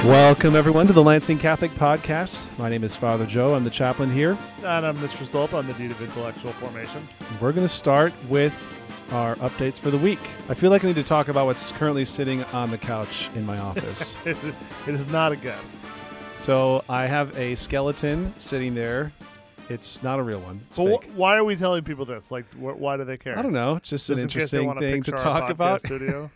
Welcome, everyone, to the Lansing Catholic Podcast. My name is Father Joe. I'm the chaplain here. And I'm Mr. Stolp. I'm the Dean of Intellectual Formation. We're going to start with our updates for the week. I feel like I need to talk about what's currently sitting on the couch in my office. It is not a guest. So I have a skeleton sitting there. It's not a real one. It's fake. Why are we telling people this? Like, why do they care? I don't know. It's just an interesting thing to talk about. Studio?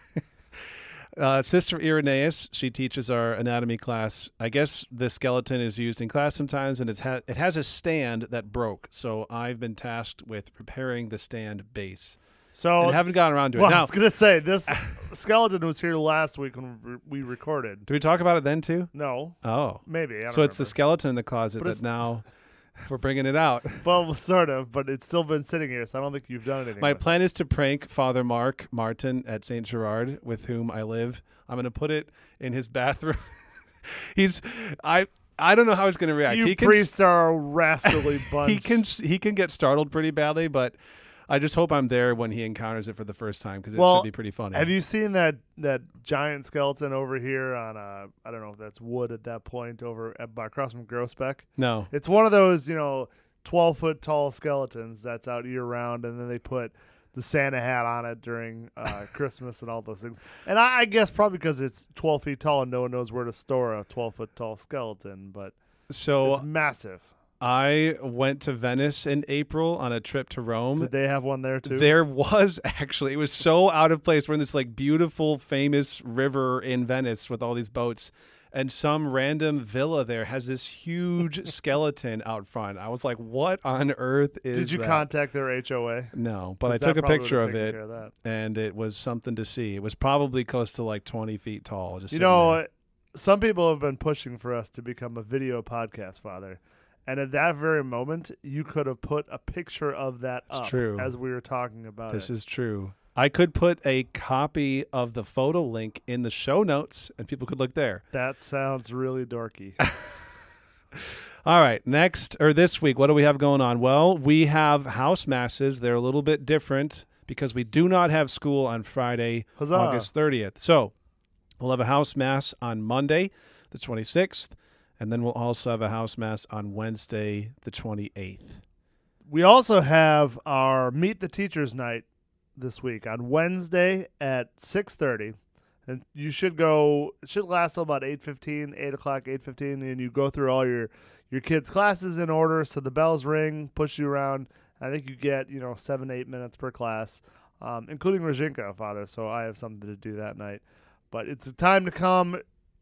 Sister Irenaeus, she teaches our anatomy class. I guess the skeleton is used in class sometimes, and it has a stand that broke. So I've been tasked with repairing the stand base. So I haven't gotten around to it. Well, now, I was going to say, this skeleton was here last week when we recorded. Do we talk about it then, too? No. Oh. Maybe. I don't So it's remember. the skeleton in the closet that now we're bringing it out. Well, sort of, but it's still been sitting here, so I don't think you've done anything. My with plan is to prank Father Mark Martin at St. Gerard, with whom I live. I'm going to put it in his bathroom. I don't know how he's going to react. You priests are a rascally bunch. He can get startled pretty badly, but I just hope I'm there when he encounters it for the first time, because it should be pretty funny. Have you seen that giant skeleton over here on I don't know if that's wood at that point over across from Grossbeck? No. It's one of those 12-foot tall skeletons that's out year round, and then they put the Santa hat on it during Christmas and all those things. And I guess probably because it's 12 feet tall and no one knows where to store a 12-foot tall skeleton, but it's massive. I went to Venice in April on a trip to Rome. Did they have one there too? There was, actually. It was so out of place. We're in this beautiful, famous river in Venice with all these boats, and some random villa there has this huge skeleton out front. I was like, what on earth is that? Did you contact their HOA? No, but I took a picture of it, and it was something to see. It was probably close to 20 feet tall. Just some people have been pushing for us to become a video podcast, Father. And at that very moment, you could have put a picture of that up as we were talking about This is true. I could put a copy of the photo link in the show notes, and people could look there. That sounds really dorky. All right, this week, what do we have going on? Well, we have house masses. They're a little bit different because we do not have school on Friday, Huzzah. August 30th. So we'll have a house mass on Monday, the 26th. And then we'll also have a house mass on Wednesday, the 28th. We also have our Meet the Teachers night this week on Wednesday at 6:30. And you should go, it should last till about 8:15, 8 o'clock, 8:15. And you go through all your kids' classes in order. So the bells ring, push you around. I think you get, 7-8 minutes per class, including Rajinka, Father. So I have something to do that night. But it's a time to come.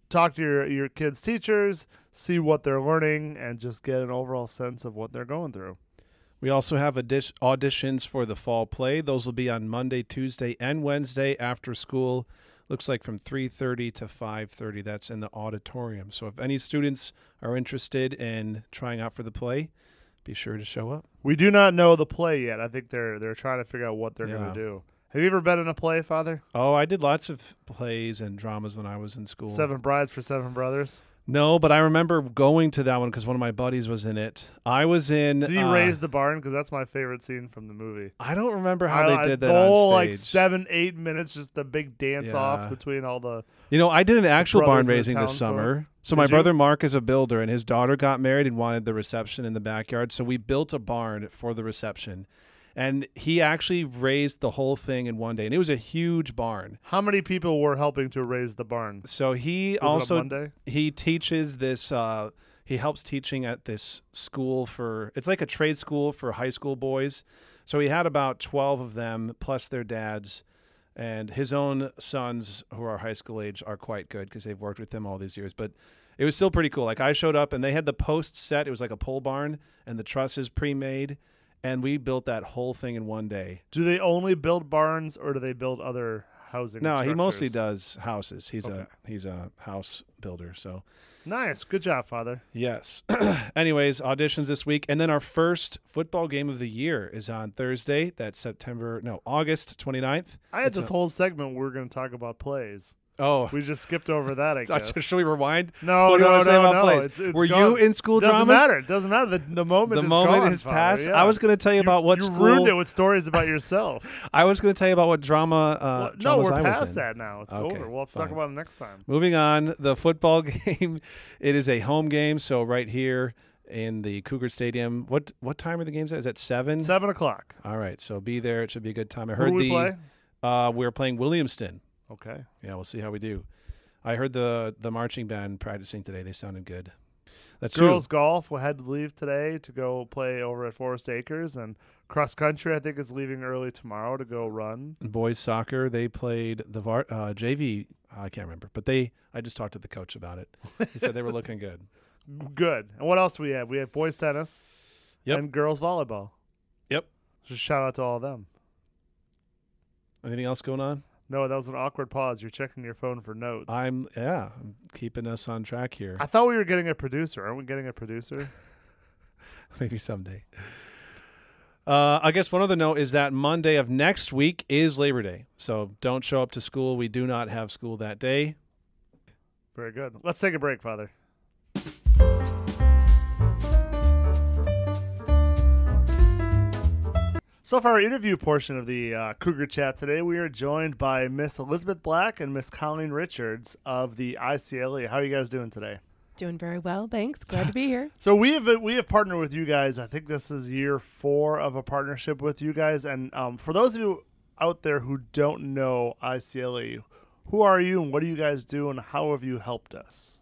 Talk to your kids' teachers, see what they're learning, and just get an overall sense of what they're going through. We also have auditions for the fall play. Those will be on Monday, Tuesday, and Wednesday after school. Looks like from 3:30 to 5:30. That's in the auditorium. So if any students are interested in trying out for the play, be sure to show up. We do not know the play yet. I think they're trying to figure out what they're going to do. Have you ever been in a play, Father? Oh, I did lots of plays and dramas when I was in school. 7 Brides for 7 Brothers? No, but I remember going to that one because one of my buddies was in it. I was in... Did he raise the barn? Because that's my favorite scene from the movie. I don't remember how they did that the whole, on stage. 7-8 minutes, just the big dance-off between all the... I did an actual barn raising this townsfolk. summer. So my brother Mark is a builder, and his daughter got married and wanted the reception in the backyard. So we built a barn for the reception. And he actually raised the whole thing in one day. And it was a huge barn. How many people were helping to raise the barn? So he he teaches this, he helps teaching at this school it's like a trade school for high school boys. So he had about 12 of them plus their dads. And his own sons, who are high school age, are quite good because they've worked with him all these years. But it was still pretty cool. I showed up and they had the posts set. It was like a pole barn and the trusses pre-made. And we built that whole thing in one day. Do they only build barns, or do they build other housing structures? No, he mostly does houses. He's a house builder. So nice, good job, Father. Yes. Anyways, auditions this week, and then our first football game of the year is on Thursday. That's August 29th. I had this whole segment where we're going to talk about plays. Oh. We just skipped over that, I guess. Should we rewind? No, what do you want to say about no. plays? It's Were gone. you in school Doesn't dramas? matter. It doesn't matter. The moment is gone, has passed. Yeah. I was going to tell you about what school. You ruined it with stories about yourself. I was going to tell you about what drama. No, we're I past was in. that now. It's over. We'll have to talk about it next time. Moving on, the football game. It is a home game, so right here in the Cougar Stadium. What time are the games at? Is it 7? 7 o'clock. All right, so be there. It should be a good time. I Who heard do we play? We're playing Williamston. Okay. Yeah, we'll see how we do. I heard the marching band practicing today. They sounded good. That's girls golf. We had to leave today to go play over at Forest Acres, and cross country I think is leaving early tomorrow to go run. And boys soccer, they played the JV. I can't remember, but I just talked to the coach about it. He said they were looking good. Good. And what else do we have? We have boys tennis. Yep. And girls volleyball. Yep. Just shout out to all of them. Anything else going on? No, that was an awkward pause. You're checking your phone for notes. I'm keeping us on track here. I thought we were getting a producer. Aren't we getting a producer? Maybe someday. I guess one other note is that Monday of next week is Labor Day. So don't show up to school. We do not have school that day. Very good. Let's take a break, Father. So for our interview portion of the Cougar Chat today, we are joined by Miss Elizabeth Black and Miss Colleen Richards of the ICLE. How are you guys doing today? Doing very well, thanks. Glad to be here. So we have partnered with you guys. I think this is year 4 of a partnership with you guys. And for those of you out there who don't know ICLE, who are you and what do you guys do and how have you helped us?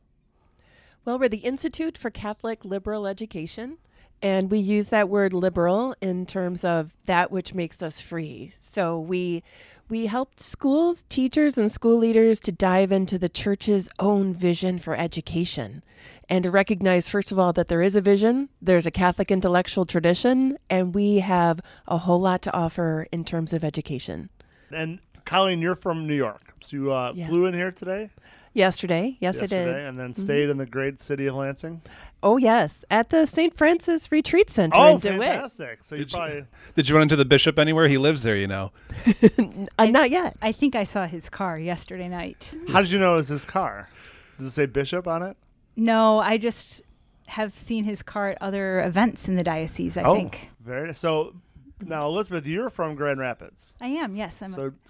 Well, we're the Institute for Catholic Liberal Education. And we use that word liberal in terms of that which makes us free. So we help schools, teachers, and school leaders to dive into the church's own vision for education and to recognize, first of all, that there is a vision, there's a Catholic intellectual tradition, and we have a whole lot to offer in terms of education. And Colleen, you're from New York. So you flew in here today? Yesterday, yes, I did. And then stayed in the great city of Lansing? Oh, yes, at the St. Francis Retreat Center in DeWitt. Fantastic. So did you run into the bishop anywhere? He lives there, you know. Not yet. I think I saw his car yesterday night. How did you know it was his car? Does it say bishop on it? No, I just have seen his car at other events in the diocese, I think. Very so. Now, Elizabeth, you're from Grand Rapids. I am, yes.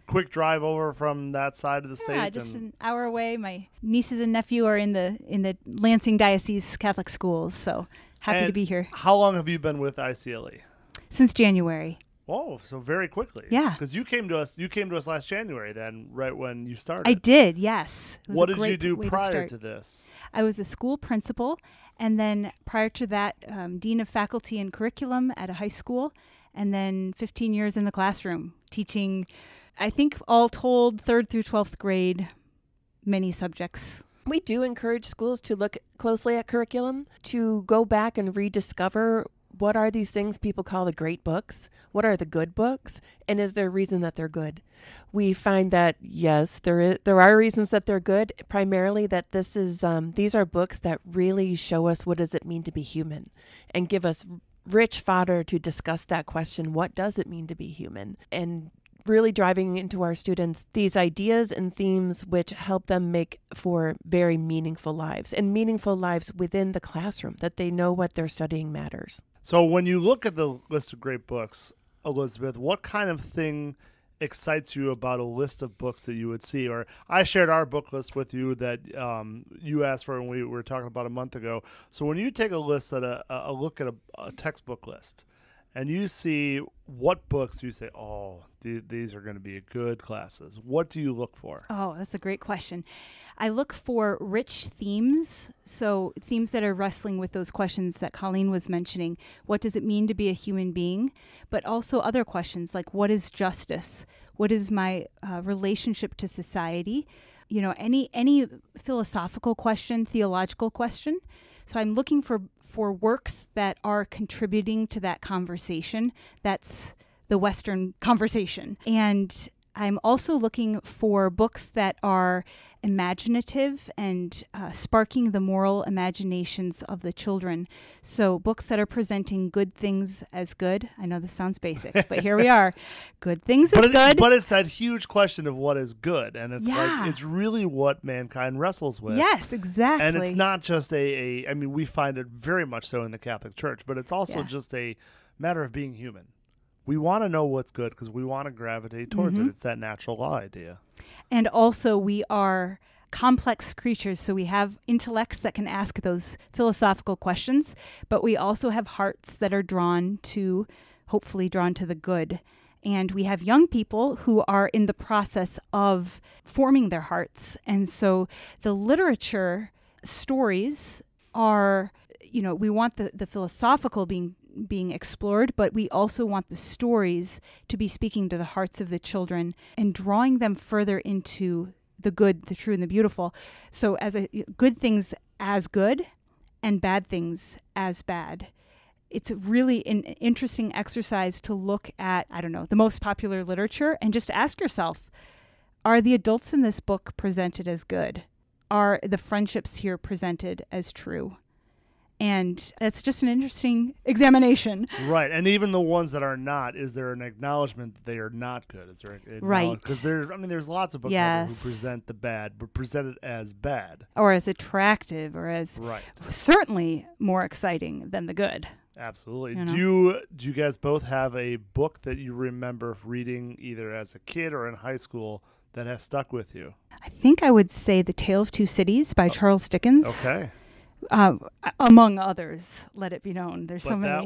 Quick drive over from that side of the state. Yeah, just an hour away. My nieces and nephew are in the Lansing Diocese Catholic schools, so happy to be here. How long have you been with ICLE? Since January. Oh, so very quickly. Yeah. Because you came to us last January then, right when you started. I did, yes. What did you do prior to this? I was a school principal, and then prior to that, Dean of Faculty and Curriculum at a high school, and then 15 years in the classroom teaching, I think all told, 3rd through 12th grade, many subjects. We do encourage schools to look closely at curriculum, to go back and rediscover what are these things people call the great books, what are the good books, and is there a reason that they're good? We find that, yes, there are reasons that they're good, primarily that these are books that really show us what does it mean to be human and give us rich fodder to discuss that question, what does it mean to be human? And really driving into our students these ideas and themes which help them make for very meaningful lives and meaningful lives within the classroom, that they know what they're studying matters. So when you look at the list of great books, Elizabeth, what kind of thing excites you about a list of books that you would see? Or I shared our book list with you that you asked for when we were talking about a month ago. So when you take a look at a textbook list and you see what books you say, oh, these are going to be good classes, what do you look for? Oh, that's a great question. I look for rich themes, so themes that are wrestling with those questions that Colleen was mentioning. What does it mean to be a human being? But also other questions like, what is justice? What is my relationship to society? You know, any philosophical question, theological question. So I'm looking for works that are contributing to that conversation. That's the Western conversation. And I'm also looking for books that are imaginative and sparking the moral imaginations of the children. So books that are presenting good things as good. I know this sounds basic, but here we are. Good things is good. But it's that huge question of what is good. And it's like, it's really what mankind wrestles with. Yes, exactly. And it's not just I mean, we find it very much so in the Catholic Church, but it's also just a matter of being human. We want to know what's good because we want to gravitate towards it. It's that natural law idea. And also, we are complex creatures, so we have intellects that can ask those philosophical questions, but we also have hearts that are hopefully drawn to the good. And we have young people who are in the process of forming their hearts. And so the literature stories are, we want the philosophical being explored, but we also want the stories to be speaking to the hearts of the children and drawing them further into the good, the true, and the beautiful. So good things as good and bad things as bad. It's really an interesting exercise to look at, the most popular literature and just ask yourself, are the adults in this book presented as good? Are the friendships here presented as true? And that's just an interesting examination. Right. And even the ones that are not, is there an acknowledgement that they are not good? Is there right. Because there's lots of books out there who present the bad, but present it as bad. Or as attractive, or as certainly more exciting than the good. Absolutely. Do you guys both have a book that you remember reading either as a kid or in high school that has stuck with you? I think I would say The Tale of Two Cities by Charles Dickens. Okay. Among others, let it be known. There's so many.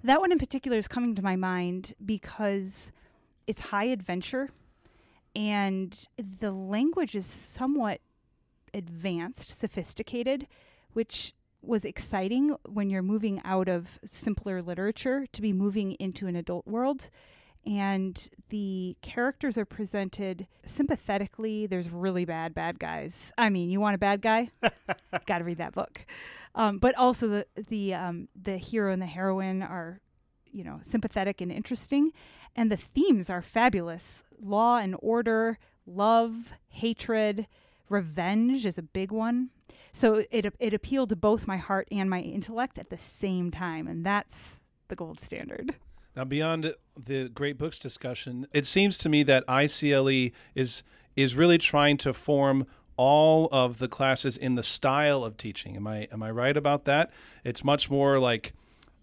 That one in particular is coming to my mind because it's high adventure and the language is somewhat advanced, sophisticated, which was exciting when you're moving out of simpler literature to be moving into an adult world. And the characters are presented sympathetically. There's really bad guys. I mean, you want a bad guy? Got to read that book. But also the hero and the heroine are, sympathetic and interesting. And the themes are fabulous. Law and order, love, hatred, revenge is a big one. So it appealed to both my heart and my intellect at the same time. And that's the gold standard. Now, beyond the great books discussion, it seems to me that ICLE is really trying to form all of the classes in the style of teaching. Am I right about that? It's much more like,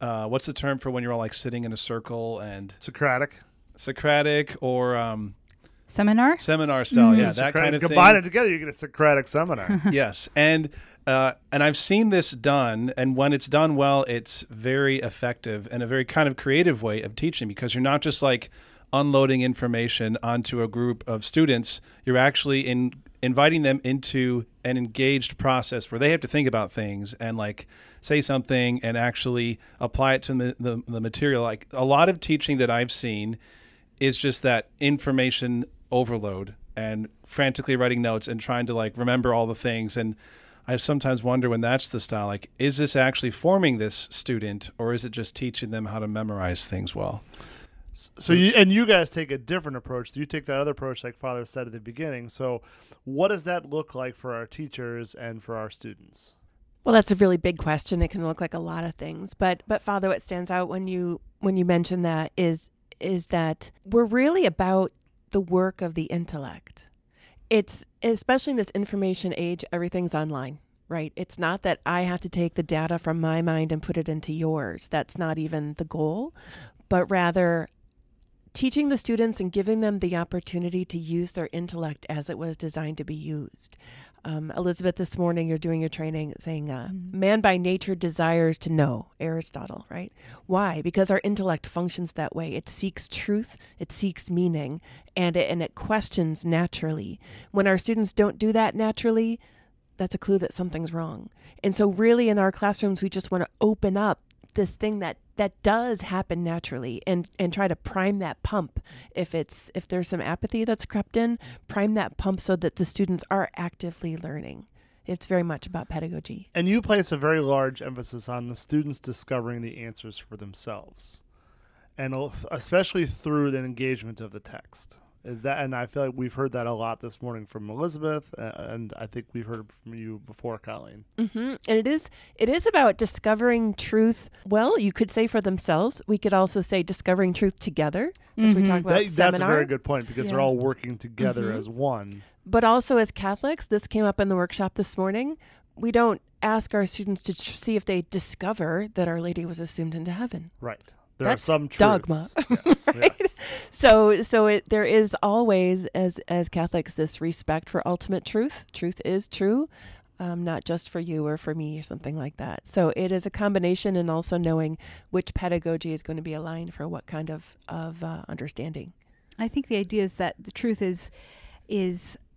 what's the term for when you're all like sitting in a circle and Socratic or seminar style, yeah, that kind of thing. Combine it together, you get a Socratic seminar. Yes, and I've seen this done, and when it's done well, it's very effective and a very kind of creative way of teaching, because you're not just like unloading information onto a group of students. You're actually inviting them into an engaged process where they have to think about things and like say something and actually apply it to the material. Like a lot of teaching that I've seen is just that information overload and frantically writing notes and trying to like remember all the things. And I sometimes wonder, when that's the style, like, is this actually forming this student, or is it just teaching them how to memorize things well? So you guys take a different approach. You take that other approach like Father said at the beginning. So what does that look like for our teachers and for our students? Well, that's a really big question. It can look like a lot of things. But Father, what stands out when you mention that is that we're really about the work of the intellect. It's, especially in this information age, everything's online, right? It's not that I have to take the data from my mind and put it into yours. That's not even the goal, but rather teaching the students and giving them the opportunity to use their intellect as it was designed to be used. Elizabeth, this morning you're doing your training saying, man by nature desires to know, Aristotle, right? Why? Because our intellect functions that way. It seeks truth, it seeks meaning, and it questions naturally. When our students don't do that naturally, that's a clue that something's wrong. And so really in our classrooms, we just want to open up this thing that does happen naturally and try to prime that pump. If there's some apathy that's crept in, prime that pump so that the students are actively learning. It's very much about pedagogy. And you place a very large emphasis on the students discovering the answers for themselves, and especially through the engagement of the text. And I feel like we've heard that a lot this morning from Elizabeth, and I think we've heard it from you before, Colleen. Mm-hmm. And it is about discovering truth. Well, you could say for themselves. We could also say discovering truth together, as we talk about That's a very good point, because they're all working together as one. But also as Catholics, this came up in the workshop this morning. We don't ask our students to see if they discover that Our Lady was assumed into heaven. Right. That's are some truths. Dogma. Yes, Right? yes. So there is always, as Catholics, this respect for ultimate truth. Truth is true, not just for you or for me or something like that. So it is a combination, and also knowing which pedagogy is going to be aligned for what kind of understanding. I think the idea is that the truth is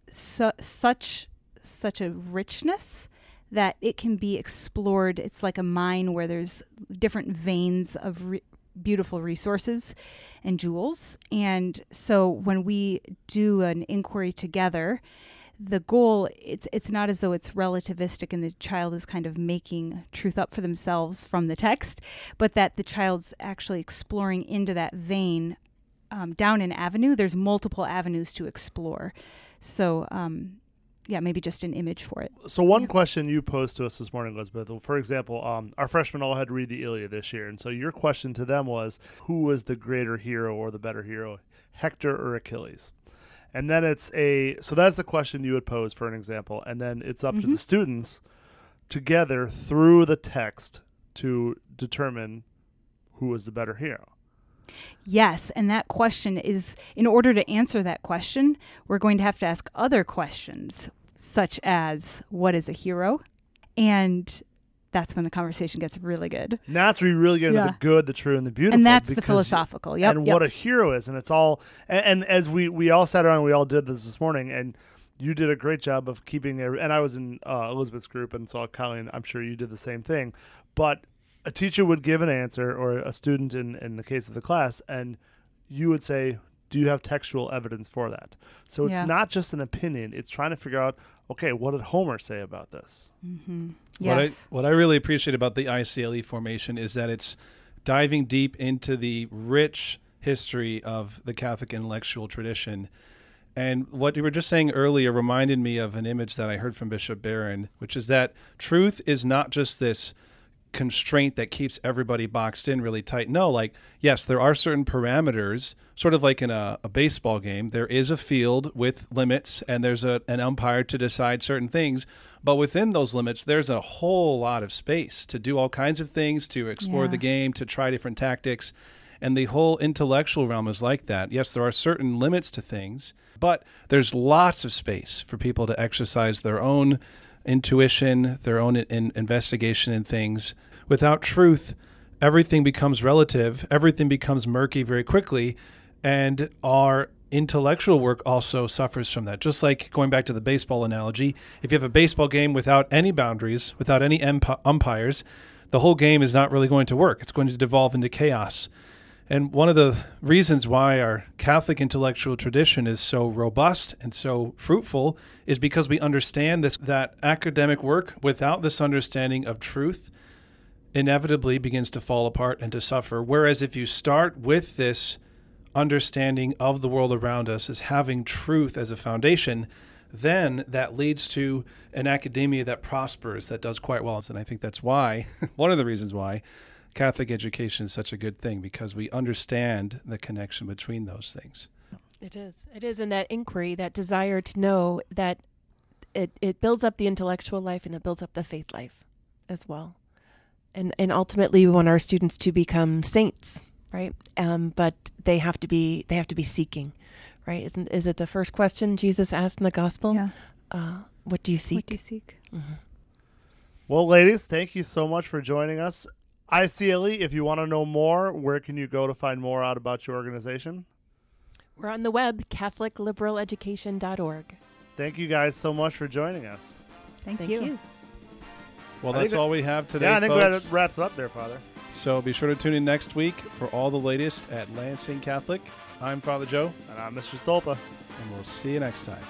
such a richness that it can be explored. It's like a mine where there's different veins of beautiful resources and jewels. And so when we do an inquiry together, the goal, it's not as though it's relativistic and the child is kind of making truth up for themselves from the text, but that the child's actually exploring into that vein down an avenue. There's multiple avenues to explore. So, maybe just an image for it. So one question you posed to us this morning, Elizabeth, for example, our freshmen all had to read the Iliad this year. And so your question to them was, who was the greater hero or the better hero, Hector or Achilles? And then so that's the question you would pose for an example. And then it's up to the students together through the text to determine who was the better hero. Yes, and that question is, in order to answer that question, we're going to have to ask other questions, such as, what is a hero? And that's when the conversation gets really good. And that's where you really get into the good, the true, and the beautiful. And that's the philosophical, what a hero is. And it's all, and as we all sat around, we all did this morning, and you did a great job of keeping and I was in Elizabeth's group, and so Colleen, I'm sure you did the same thing. But a teacher would give an answer, or a student in the case of the class, and you would say, do you have textual evidence for that? So it's not just an opinion. It's trying to figure out, okay, what did Homer say about this? Mm-hmm. Yes. What I really appreciate about the ICLE formation is that it's diving deep into the rich history of the Catholic intellectual tradition. And what you were just saying earlier reminded me of an image that I heard from Bishop Barron, which is that truth is not just this constraint that keeps everybody boxed in really tight. No, like, yes, there are certain parameters, sort of like in a baseball game. There is a field with limits, and there's an umpire to decide certain things. But within those limits, there's a whole lot of space to do all kinds of things, to explore the game, to try different tactics. And the whole intellectual realm is like that. Yes, there are certain limits to things, but there's lots of space for people to exercise their own intuition, their own investigation in things. Without truth, everything becomes relative, everything becomes murky very quickly, and our intellectual work also suffers from that. Just like going back to the baseball analogy, if you have a baseball game without any boundaries, without any umpires, the whole game is not really going to work. It's going to devolve into chaos. And one of the reasons why our Catholic intellectual tradition is so robust and so fruitful is because we understand that academic work without this understanding of truth inevitably begins to fall apart and to suffer. Whereas if you start with this understanding of the world around us as having truth as a foundation, then that leads to an academia that prospers, that does quite well. And I think that's why, one of the reasons why, Catholic education is such a good thing, because we understand the connection between those things. It is in that inquiry, that desire to know, that it builds up the intellectual life and it builds up the faith life as well. And ultimately we want our students to become saints, right? But they have to be seeking, right? Is it the first question Jesus asked in the gospel? Yeah. What do you seek? What do you seek? Mm-hmm. Well, ladies, thank you so much for joining us. ICLE, if you want to know more, where can you go to find more out about your organization? We're on the web, CatholicLiberalEducation.org. Thank you guys so much for joining us. Thank you. Well, that's all we have today, I think folks. that wraps it up there, Father. So be sure to tune in next week for all the latest at Lansing Catholic. I'm Father Joe. And I'm Mr. Stolpa. And we'll see you next time.